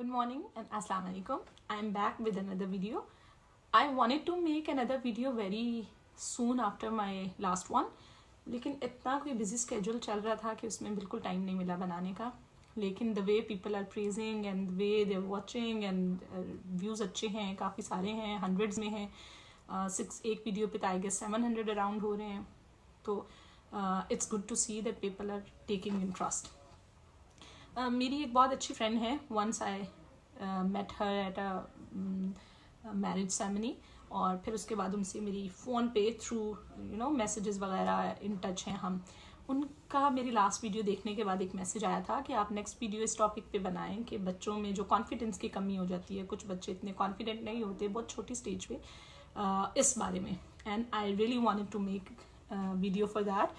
Good morning and Assalamu alaikum. I am back with another video. I wanted to make another video very soon after my last one, लेकिन इतना कोई busy schedule चल रहा था कि उसमें बिल्कुल टाइम नहीं मिला बनाने का. लेकिन the way people are praising and the way they are watching and views अच्छे हैं, काफ़ी सारे हैं, हंड्रेड्स में हैं. एक वीडियो पे आई गेस 700 अराउंड हो रहे हैं. तो it's good to see that people are taking interest. मेरी एक बहुत अच्छी फ्रेंड है. Once I met her at a marriage ceremony, और फिर उसके बाद उनसे मेरी फ़ोन पे थ्रू मैसेजेस वगैरह इन टच हैं हम. उनका मेरी लास्ट वीडियो देखने के बाद एक मैसेज आया था कि आप नेक्स्ट वीडियो इस टॉपिक पे बनाएं कि बच्चों में जो कॉन्फिडेंस की कमी हो जाती है, कुछ बच्चे इतने कॉन्फिडेंट नहीं होते बहुत छोटी स्टेज पे, इस बारे में. And I really wanted to make video for that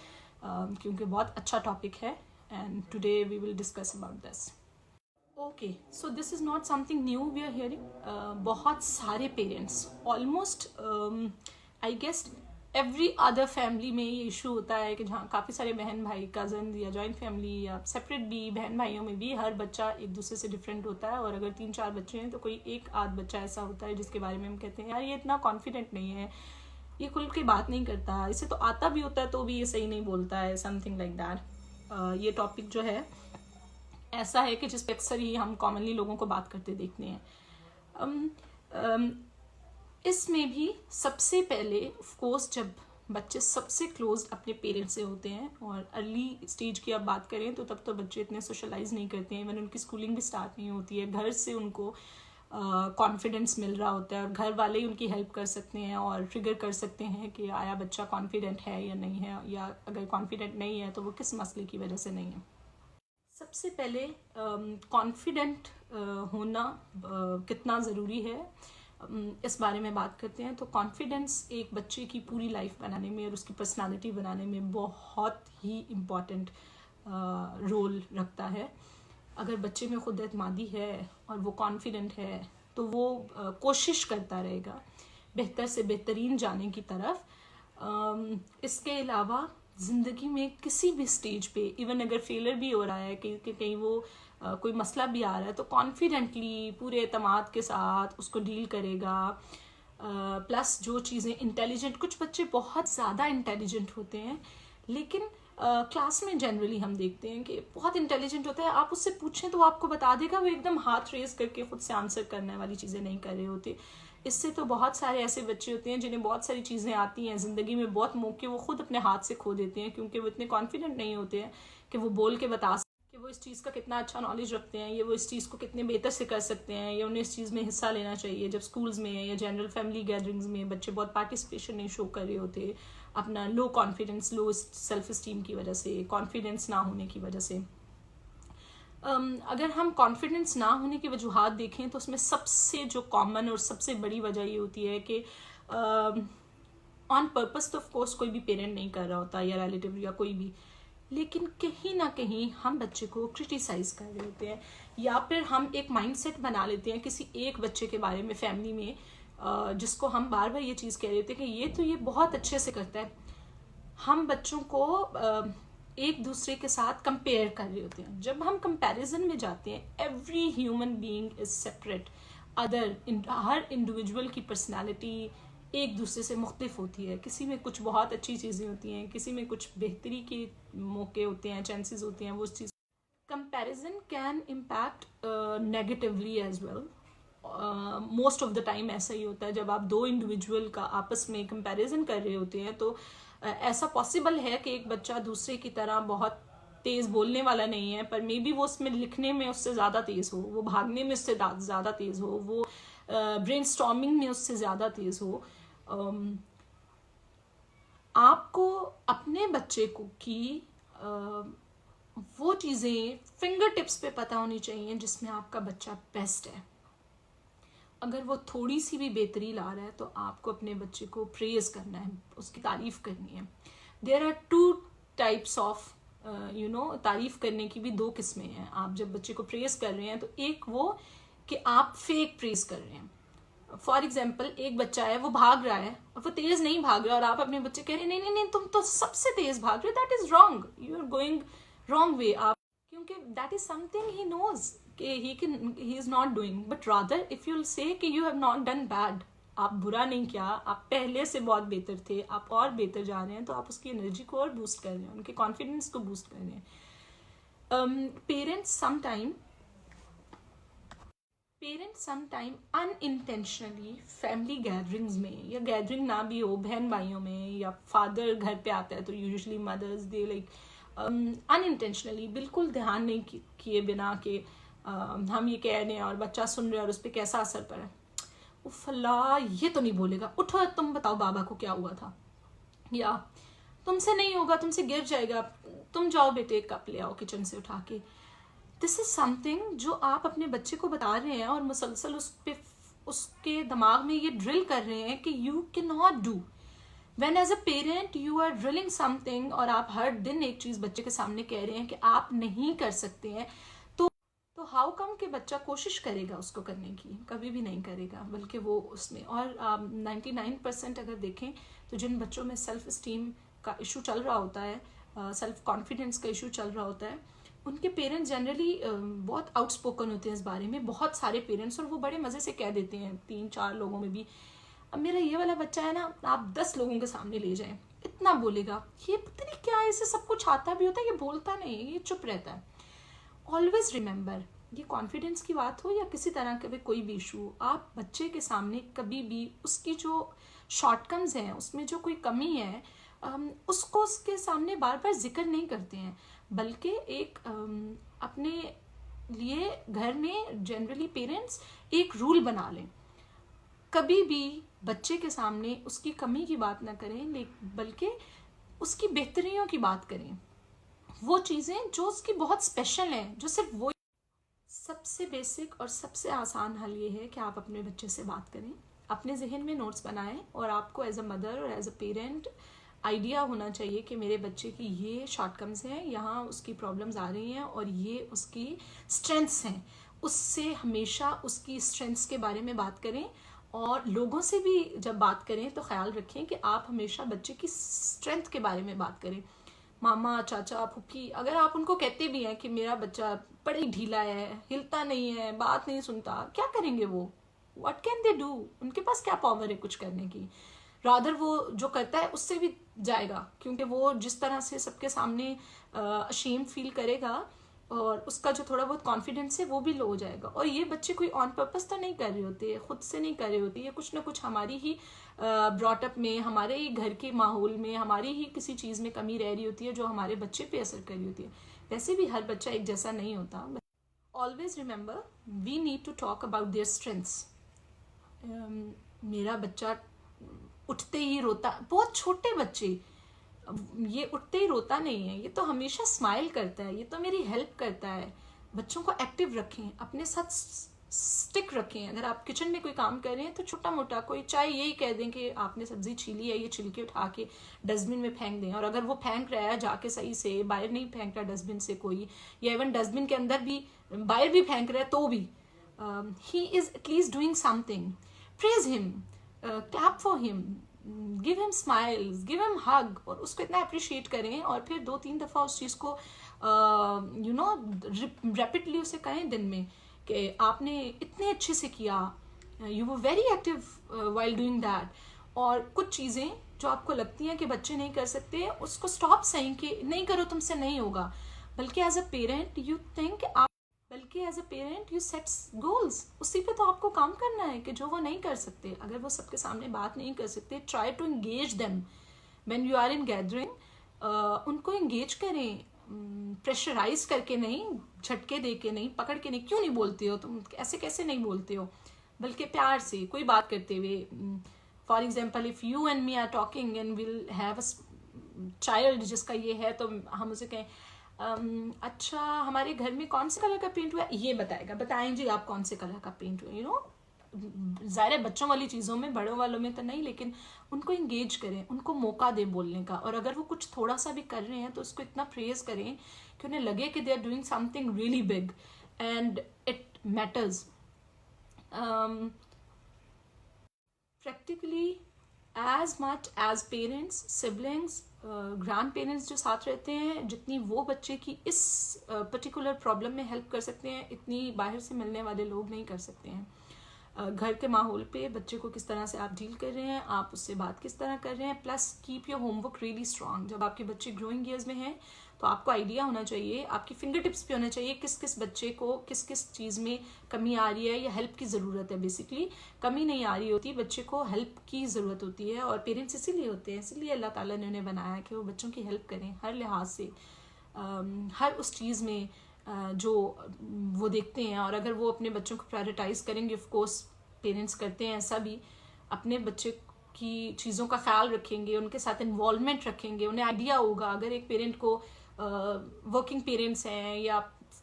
क्योंकि बहुत अच्छा टॉपिक है. And today we will discuss about this. Okay, so this is not something new we are hearing. बहुत सारे parents, almost I guess every other family में ये issue होता है कि जहाँ काफ़ी सारे बहन भाई, कज़न या जॉइंट फैमिली या सेपरेट भी, बहन भाइयों में भी हर बच्चा एक दूसरे से डिफरेंट होता है. और अगर 3-4 बच्चे हैं तो कोई एक आध बच्चा ऐसा होता है जिसके बारे में हम कहते हैं यार ये इतना कॉन्फिडेंट नहीं है, ये खुल के बात नहीं करता, इसे तो आता भी होता है तो भी ये सही नहीं बोलता है, समथिंग लाइक दैट. ये टॉपिक जो है ऐसा है कि जिस पे अक्सर ही हम कॉमनली लोगों को बात करते देखते हैं. इसमें भी सबसे पहले ऑफ कोर्स जब बच्चे सबसे क्लोज अपने पेरेंट्स से होते हैं, और अर्ली स्टेज की आप बात करें तो तब तो बच्चे इतने सोशलाइज नहीं करते हैं, इवन उनकी स्कूलिंग भी स्टार्ट नहीं होती है. घर से उनको कॉन्फिडेंस मिल रहा होता है और घर वाले ही उनकी हेल्प कर सकते हैं और ट्रिगर कर सकते हैं कि आया बच्चा कॉन्फिडेंट है या नहीं है, या अगर कॉन्फिडेंट नहीं है तो वो किस मसले की वजह से नहीं है. सबसे पहले कॉन्फिडेंट होना कितना ज़रूरी है इस बारे में बात करते हैं. तो कॉन्फिडेंस एक बच्चे की पूरी लाइफ बनाने में और उसकी पर्सनालिटी बनाने में बहुत ही इम्पॉर्टेंट रोल रखता है. अगर बच्चे में खुद एतमादी है और वो कॉन्फिडेंट है तो वो कोशिश करता रहेगा बेहतर से बेहतरीन जाने की तरफ. इसके अलावा ज़िंदगी में किसी भी स्टेज पे, इवन अगर फेलियर भी हो रहा है कि कहीं वो कोई मसला भी आ रहा है, तो कॉन्फिडेंटली पूरे एतमाद के साथ उसको डील करेगा. प्लस जो चीज़ें इंटेलिजेंट, कुछ बच्चे बहुत ज़्यादा इंटेलिजेंट होते हैं लेकिन क्लास में जनरली हम देखते हैं कि बहुत इंटेलिजेंट होता है, आप उससे पूछें तो आपको बता देगा, वो एकदम हाथ रेस करके खुद से आंसर करने वाली चीज़ें नहीं कर रहे होते. इससे तो बहुत सारे ऐसे बच्चे होते हैं जिन्हें बहुत सारी चीज़ें आती हैं ज़िंदगी में, बहुत मौके वो खुद अपने हाथ से खो देते हैं क्योंकि वो इतने कॉन्फिडेंट नहीं होते हैं कि वो बोल के बता सकें कि वो इस चीज़ का कितना अच्छा नॉलेज रखते हैं, ये वो इस चीज़ को कितने बेहतर से कर सकते हैं, या उन्हें इस चीज़ में हिस्सा लेना चाहिए. जब स्कूल्स में या जनरल फैमिली गैदरिंग्स में बच्चे बहुत पार्टिसिपेशन नहीं शो कर रहे होते, अपना low confidence, low self esteem की वजह से, कॉन्फिडेंस ना होने की वजह से. अगर हम कॉन्फिडेंस ना होने की वजूहात देखें तो उसमें सबसे जो कॉमन और सबसे बड़ी वजह ये होती है कि ऑन पर्पस तो ऑफ कोर्स कोई भी पेरेंट नहीं कर रहा होता या रिलेटिव या कोई भी, लेकिन कहीं ना कहीं हम बच्चे को क्रिटिसाइज़ कर रहे होते हैं, या फिर हम एक माइंडसेट बना लेते हैं किसी एक बच्चे के बारे में फैमिली में, जिसको हम बार बार ये चीज़ कह रहे होते हैं कि ये बहुत अच्छे से करता है. हम बच्चों को एक दूसरे के साथ कंपेयर कर रहे होते हैं. जब हम कंपैरिजन में जाते हैं, every human being is separate. Her individual की पर्सनालिटी एक दूसरे से मुख्तलिफ होती है. किसी में कुछ बहुत अच्छी चीज़ें होती हैं, किसी में कुछ बेहतरी के मौके होते हैं, चांसेस होते हैं. वो उस चीज़ comparison can impact negatively as well. Most of the time ऐसा ही होता है. जब आप दो इंडिविजुअल का आपस में कंपैरिजन कर रहे होते हैं तो ऐसा पॉसिबल है कि एक बच्चा दूसरे की तरह बहुत तेज़ बोलने वाला नहीं है, पर मे बी वो उसमें लिखने में उससे ज़्यादा तेज़ हो, वो भागने में उससे ज़्यादा तेज़ हो, वो ब्रेनस्टॉर्मिंग में उससे ज़्यादा तेज़ हो. आपको अपने बच्चे को की वो चीज़ें फिंगर टिप्स पे पता होनी चाहिए जिसमें आपका बच्चा बेस्ट है. अगर वो थोड़ी सी भी बेहतरी ला रहा है तो आपको अपने बच्चे को प्रेज करना है, उसकी तारीफ़ करनी है. देयर आर 2 टाइप्स ऑफ तारीफ़ करने की भी 2 किस्में हैं. आप जब बच्चे को प्रेज कर रहे हैं तो एक वो कि आप फेक प्रेज कर रहे हैं. फॉर एग्जाम्पल, एक बच्चा है, वो भाग रहा है और वो तेज़ नहीं भाग रहा, और आप अपने बच्चे कह रहे हैं नहीं नहीं नहीं तुम तो सबसे तेज़ भाग रहे हो, that is wrong, you are going wrong way. आप क्योंकि that is something he knows कि he is not doing, but rather if you will say कि you have not done bad, आप बुरा नहीं किया, आप पहले से बहुत बेहतर थे, आप और बेहतर जा रहे हैं, तो आप उसकी एनर्जी को और बूस्ट कर रहे हैं, उनके कॉन्फिडेंस को बूस्ट कर रहे हैं. Parents sometime unintentionally family gatherings में, या गैदरिंग ना भी हो बहन भाइयों में, या फादर घर पे आता है तो usually mothers they like unintentionally, बिल्कुल ध्यान नहीं किए बिना कि हम ये कह रहे हैं और बच्चा सुन रहा है और उस पर कैसा असर पड़ा. फला ये तो नहीं बोलेगा, उठो तुम बताओ बाबा को क्या हुआ था, या तुमसे नहीं होगा, तुमसे गिर जाएगा, तुम जाओ बेटे एक कप ले आओ किचन से उठा के. दिस इज समथिंग जो आप अपने बच्चे को बता रहे हैं और मुसलसल उसके दिमाग में ये ड्रिल कर रहे हैं कि you can not do. When as a parent you are drilling something, और आप हर दिन एक चीज बच्चे के सामने कह रहे हैं कि आप नहीं कर सकते हैं, तो हाउ कम कि बच्चा कोशिश करेगा उसको करने की? कभी भी नहीं करेगा, बल्कि वो उसमें. और 99% अगर देखें तो जिन बच्चों में सेल्फ इस्टीम का इशू चल रहा होता है, सेल्फ कॉन्फिडेंस का इशू चल रहा होता है, उनके पेरेंट्स जनरली बहुत आउटस्पोकन होते हैं इस बारे में, बहुत सारे पेरेंट्स, और वो बड़े मज़े से कह देते हैं 3-4 लोगों में भी, अब मेरा ये वाला बच्चा है ना, आप 10 लोगों के सामने ले जाएं, इतना बोलेगा, ये पता नहीं क्या है, इसे सब कुछ आता भी होता है, ये बोलता नहीं है, ये चुप रहता है. ऑलवेज रिमेंबर, ये कॉन्फिडेंस की बात हो या किसी तरह का भी कोई भी इशू, आप बच्चे के सामने कभी भी उसकी जो शॉर्टकम्स हैं, उसमें जो कोई कमी है, उसको उसके सामने बार बार जिक्र नहीं करते हैं, बल्कि एक अपने लिए घर में जनरली पेरेंट्स एक रूल बना लें, कभी भी बच्चे के सामने उसकी कमी की बात ना करें, बल्कि उसकी बेहतरियों की बात करें, वो चीज़ें जो उसकी बहुत स्पेशल हैं, जो सिर्फ वो. सबसे बेसिक और सबसे आसान हल ये है कि आप अपने बच्चे से बात करें, अपने जहन में नोट्स बनाएं, और आपको एज अ मदर और एज अ पेरेंट आइडिया होना चाहिए कि मेरे बच्चे की ये शॉर्टकम्स हैं, यहाँ उसकी प्रॉब्लम्स आ रही हैं, और ये उसकी स्ट्रेंथ्स हैं. उससे हमेशा उसकी स्ट्रेंथ्स के बारे में बात करें, और लोगों से भी जब बात करें तो ख्याल रखें कि आप हमेशा बच्चे की स्ट्रेंथ के बारे में बात करें. मामा, चाचा, फूफी, अगर आप उनको कहते भी हैं कि मेरा बच्चा बड़ा ही ढीला है, हिलता नहीं है, बात नहीं सुनता, क्या करेंगे वो? What can they do? उनके पास क्या पावर है कुछ करने की? रादर वो जो करता है उससे भी जाएगा, क्योंकि वो जिस तरह से सबके सामने अशेम फील करेगा, और उसका जो थोड़ा बहुत कॉन्फिडेंस है वो भी लो हो जाएगा. और ये बच्चे कोई ऑन पर्पस तो नहीं कर रहे होते, खुद से नहीं कर रहे होते, ये कुछ ना कुछ हमारी ही ब्रॉटअप में, हमारे ही घर के माहौल में, हमारी ही किसी चीज़ में कमी रह रही होती है जो हमारे बच्चे पे असर कर रही होती है. वैसे भी हर बच्चा एक जैसा नहीं होता. Always remember, we need to talk about their strengths. मेरा बच्चा उठते ही रोता, बहुत छोटे बच्चे, ये उठते ही रोता नहीं है, ये तो हमेशा स्माइल करता है, ये तो मेरी हेल्प करता है. बच्चों को एक्टिव रखें, अपने साथ स्टिक रखें. अगर आप किचन में कोई काम कर रहे हैं तो छोटा मोटा कोई, चाहे यही कह दें कि आपने सब्जी छीली है, ये छिलके उठा के डस्टबिन में फेंक दें, और अगर वो फेंक रहा है जाके सही से, बाहर नहीं फेंक रहा डस्टबिन से कोई, या इवन डस्टबिन के अंदर भी, बाहर भी फेंक रहा है तो भी, he is at least doing something. Praise him, clap for him, give him smiles, give him hug, और उसको इतना अप्रिशिएट करें, और फिर 2-3 दफ़ा उस चीज़ को रैपिडली उसे कहें दिन में कि आपने इतने अच्छे से किया, you were very active while doing that. और कुछ चीज़ें जो आपको लगती हैं कि बच्चे नहीं कर सकते, उसको स्टॉप सेइंग कि नहीं करो, तुमसे नहीं होगा, बल्कि as a parent you think, बल्कि as a parent you set goals, उसी पे तो आपको काम करना है कि जो वो नहीं कर सकते, अगर वो सबके सामने बात नहीं कर सकते, try to engage them when you are in gathering. उनको एंगेज करें, प्रेशराइज करके नहीं, झटके दे के नहीं, पकड़ के नहीं, क्यों नहीं बोलते हो तुम, ऐसे कैसे नहीं बोलते हो, बल्कि प्यार से कोई बात करते हुए. For example, if you and me are talking and will have a child जिसका ये है, तो हम उसे कहें, अच्छा हमारे घर में कौन से कलर का पेंट हुआ है, ये बताएगा, बताएं जी आप कौन से कलर का पेंट हुआ, यू नो. ज़ाहिर है बच्चों वाली चीज़ों में, बड़ों वालों में तो नहीं, लेकिन उनको इंगेज करें, उनको मौका दें बोलने का. और अगर वो कुछ थोड़ा सा भी कर रहे हैं तो उसको इतना प्रेज करें कि उन्हें लगे कि they are doing something really big and it matters. Practically as much as parents, siblings, grandparents जो साथ रहते हैं, जितनी वो बच्चे की इस पर्टिकुलर प्रॉब्लम में हेल्प कर सकते हैं, इतनी बाहर से मिलने वाले लोग नहीं कर सकते हैं। घर के माहौल पे बच्चे को किस तरह से आप डील कर रहे हैं, आप उससे बात किस तरह कर रहे हैं, plus keep your homework really strong. जब आपके बच्चे ग्रोइंग ईयर्स में हैं तो आपको आइडिया होना चाहिए, आपकी फिंगर टिप्स पे होना चाहिए किस किस बच्चे को किस किस चीज़ में कमी आ रही है या हेल्प की ज़रूरत है। बेसिकली कमी नहीं आ रही होती, बच्चे को हेल्प की ज़रूरत होती है, और पेरेंट्स इसीलिए होते हैं, इसीलिए अल्लाह ताला ने उन्हें बनाया कि वो बच्चों की हेल्प करें हर लिहाज से, हर उस चीज़ में जो वो देखते हैं। और अगर वो अपने बच्चों को प्रायोरिटाइज़ करेंगे, ऑफ कोर्स पेरेंट्स करते हैं ऐसा भी, अपने बच्चे की चीज़ों का ख्याल रखेंगे, उनके साथ इन्वॉल्वमेंट रखेंगे, उन्हें आइडिया होगा। अगर एक पेरेंट को वर्किंग पेरेंट्स हैं या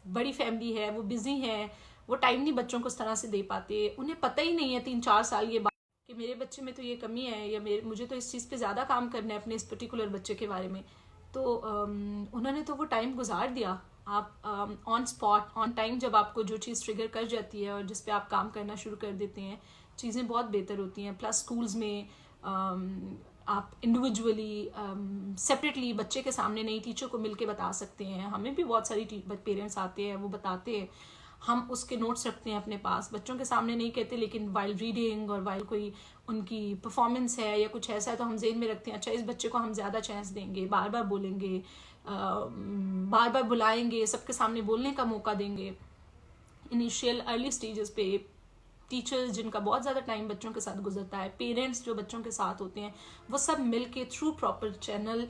बड़ी फैमिली है, वो बिजी हैं, वो टाइम नहीं बच्चों को इस तरह से दे पाते, उन्हें पता ही नहीं है 3-4 साल ये बात कि मेरे बच्चे में तो ये कमी है, या मुझे तो इस चीज़ पे ज़्यादा काम करना है अपने इस पर्टिकुलर बच्चे के बारे में, तो उन्होंने तो वो टाइम गुजार दिया। आप ऑन स्पॉट ऑन टाइम जब आपको जो चीज़ ट्रिगर कर जाती है और जिस पे आप काम करना शुरू कर देते हैं, चीज़ें बहुत बेहतर होती हैं। प्लस स्कूल्स में आप इंडिविजुअली सेपरेटली बच्चे के सामने नहीं, टीचर को मिलके बता सकते हैं। हमें भी बहुत सारी पेरेंट्स आते हैं, वो बताते हैं, हम उसके नोट्स रखते हैं अपने पास, बच्चों के सामने नहीं कहते, लेकिन वाइल रीडिंग और वाइल कोई उनकी परफॉर्मेंस है या कुछ ऐसा है तो हम जेहन में रखते हैं, अच्छा इस बच्चे को हम ज़्यादा चांस देंगे, बार बार बोलेंगे, बार बार बुलाएंगे, सबके सामने बोलने का मौका देंगे। इनिशियल अर्ली स्टेजेस पे टीचर्स जिनका बहुत ज़्यादा टाइम बच्चों के साथ गुजरता है, पेरेंट्स जो बच्चों के साथ होते हैं, वो सब मिल के through proper channel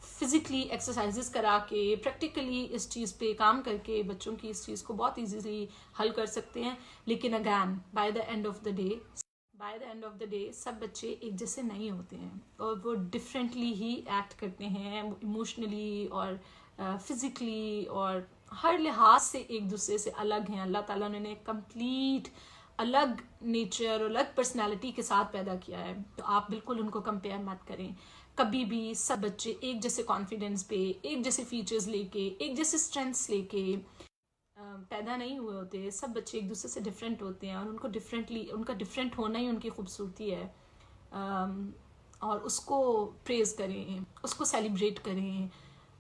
physically exercises करा के प्रैक्टिकली इस चीज़ पे काम करके बच्चों की इस चीज़ को बहुत ईजीली हल कर सकते हैं। लेकिन again by the end of the day सब बच्चे एक जैसे नहीं होते हैं, और वो डिफरेंटली ही एक्ट करते हैं, इमोशनली और फिजिकली और हर लिहाज से एक दूसरे से अलग हैं। अल्लाह ताला ने कंप्लीट अलग नेचर और अलग पर्सनालिटी के साथ पैदा किया है, तो आप बिल्कुल उनको कंपेयर मत करें कभी भी। सब बच्चे एक जैसे कॉन्फिडेंस पे, एक जैसे फीचर्स लेके, एक जैसे स्ट्रेंथ्स लेके पैदा नहीं हुए होते। सब बच्चे एक दूसरे से डिफरेंट होते हैं, और उनका डिफरेंट होना ही उनकी खूबसूरती है। और उसको प्रेज करें, उसको सेलिब्रेट करें,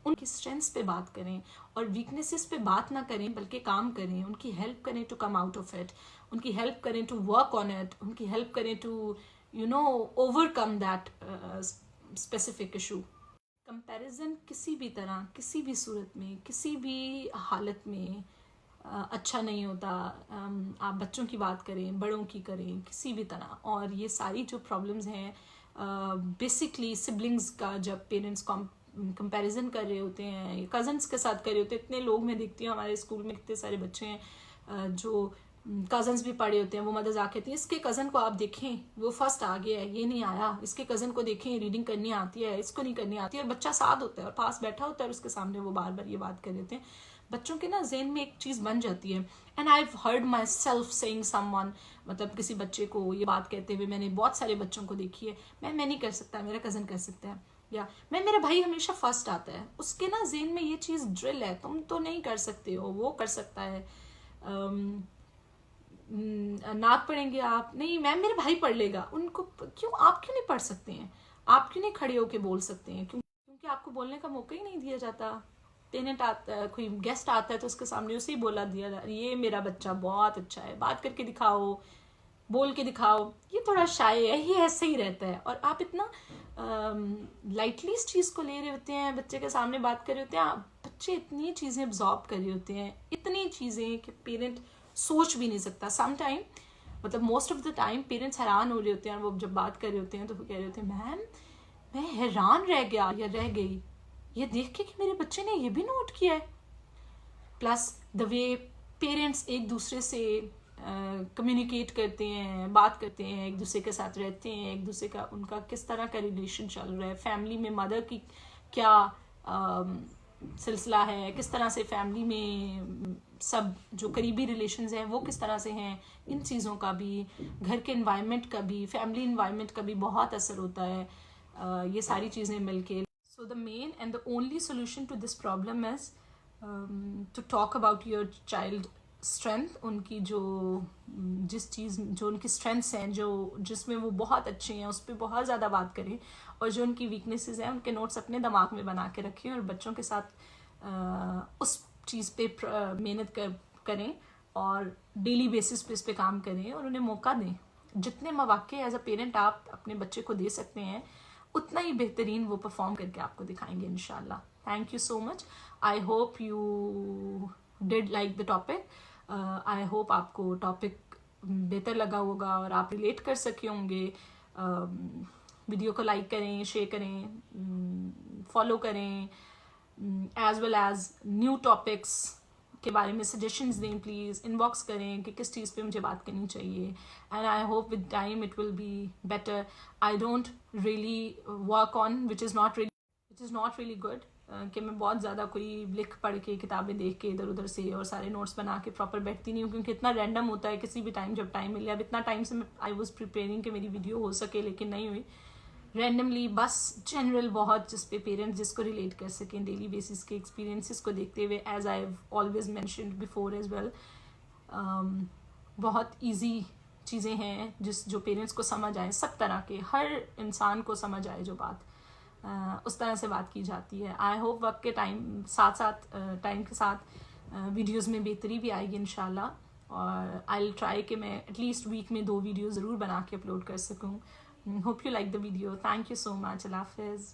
उनकी स्ट्रेंथ्स पे बात करें, और वीकनेसेस पे बात ना करें बल्कि काम करें, उनकी हेल्प करें to come out of it, उनकी हेल्प करें टू वर्क ऑन इट, उनकी हेल्प करें to overcome that specific issue. Comparison किसी भी तरह, किसी भी सूरत में, किसी भी हालत में अच्छा नहीं होता। आप बच्चों की बात करें, बड़ों की करें, किसी भी तरह। और ये सारी जो प्रॉब्लम्स हैं बेसिकली सिबलिंग्स का, जब पेरेंट्स कंपैरिजन कर रहे होते हैं, कज़न्स के साथ कर रहे होते हैं। इतने लोग मैं देखती हूँ हमारे स्कूल में, कितने सारे बच्चे हैं जो कज़न्स भी पढ़े होते हैं, वो मदद आके कहती है इसके कज़न को आप देखें वो फर्स्ट आ गया है, ये नहीं आया, इसके कज़न को देखें रीडिंग करनी आती है, इसको नहीं करनी आती है। और बच्चा साथ होता है और पास बैठा होता है, और उसके सामने वो बार बार ये बात कर देते हैं। बच्चों के ना ज़हन में एक चीज़ बन जाती है। And I have heard my self saying someone, मतलब किसी बच्चे को ये बात कहते हुए मैंने बहुत सारे बच्चों को देखी है, मैं नहीं कर सकता, मेरा कज़न कर सकता है, या मेरा भाई हमेशा फर्स्ट आता है। उसके ना ज़हन में ये चीज़ ड्रिल है, तुम तो नहीं कर सकते हो, वो कर सकता है। नाक पढ़ेंगे आप, नहीं मैम मेरा भाई पढ़ लेगा। उनको क्यों, आप क्यों नहीं पढ़ सकते हैं? आप क्यों नहीं खड़े होके बोल सकते हैं? क्योंकि आपको बोलने का मौका ही नहीं दिया जाता। पेरेंट आता, कोई गेस्ट आता है तो उसके सामने उसे ही बोला दिया जाता, ये मेरा बच्चा बहुत अच्छा है, बात करके दिखाओ, बोल के दिखाओ। ये थोड़ा शाय है, ये ऐसे ही रहता है। और आप इतना लाइटली इस चीज़ को ले रहे होते हैं, बच्चे के सामने बात कर रहे होते हैं, बच्चे इतनी चीज़ें एब्जॉर्ब कर रहे होते हैं, इतनी चीज़ें कि पेरेंट सोच भी नहीं सकता। सम टाइम, मतलब most of the time parents हैरान हो रहे होते हैं। वो जब बात कर रहे होते हैं तो वो कह रहे होते हैं मैम मैं हैरान रह गया या रह गई ये देख के कि मेरे बच्चे ने ये भी नोट किया है। प्लस द वे पेरेंट्स एक दूसरे से कम्युनिकेट करते हैं, बात करते हैं, एक दूसरे के साथ रहते हैं, एक दूसरे का उनका किस तरह का रिलेशन चल रहा है, फैमिली में मदर की क्या सिलसिला है, किस तरह से फैमिली में सब जो करीबी रिलेशंस हैं वो किस तरह से हैं, इन चीज़ों का भी, घर के इन्वायरमेंट का भी, फैमिली इन्वायरमेंट का भी बहुत असर होता है। ये सारी चीज़ें मिलके, so the main and the only solution to this problem is to talk about your child strength, उनकी जो जिस चीज़ जो उनकी स्ट्रेंथ्स हैं, जो जिसमें वो बहुत अच्छे हैं, उस पर बहुत ज़्यादा बात करें, और जो उनकी वीकनेसेस हैं उनके नोट्स अपने दिमाग में बना के रखें, और बच्चों के साथ उस चीज़ पे मेहनत करें और डेली बेसिस पे इस पे काम करें, और उन्हें मौका दें। जितने मौके एज अ पेरेंट आप अपने बच्चे को दे सकते हैं, उतना ही बेहतरीन वो परफॉर्म करके आपको दिखाएंगे इंशाल्लाह। Thank you so much. I hope you did like the topic. I hope आपको टॉपिक बेहतर लगा होगा और आप रिलेट कर सके होंगे। वीडियो को लाइक करें, शेयर करें, फॉलो करें, as well as new topics के बारे में सजेशंस दें, प्लीज़ इनबॉक्स करें कि किस चीज़ पे मुझे बात करनी चाहिए। And I hope with time it will be better. I don't really work on which is not really good, कि मैं बहुत ज़्यादा कोई लिख पढ़ के किताबें देख के इधर उधर से और सारे नोट्स बना के प्रॉपर बैठती नहीं हूँ, क्योंकि इतना रैंडम होता है किसी भी टाइम जब टाइम मिले। अब इतना टाइम से आई वॉज प्रिपेयरिंग कि मेरी वीडियो हो सके, लेकिन नहीं हुई। रैंडमली बस जनरल बहुत, जिस पे पेरेंट्स जिसको रिलेट कर सकें डेली बेसिस के एक्सपीरियंसेस को देखते हुए, as I have always mentioned before as well. बहुत इजी चीज़ें हैं जो पेरेंट्स को समझ आए, सब तरह के, हर इंसान को समझ आए जो बात, उस तरह से बात की जाती है। आई होप वक्त के टाइम के साथ वीडियोस में बेहतरी भी आएगी इंशाल्लाह, और आई विल ट्राई कि मैं एटलीस्ट वीक में 2 वीडियो ज़रूर बना के अपलोड कर सकूँ। Hope you like the video. Thank you so much. Allah Hafiz.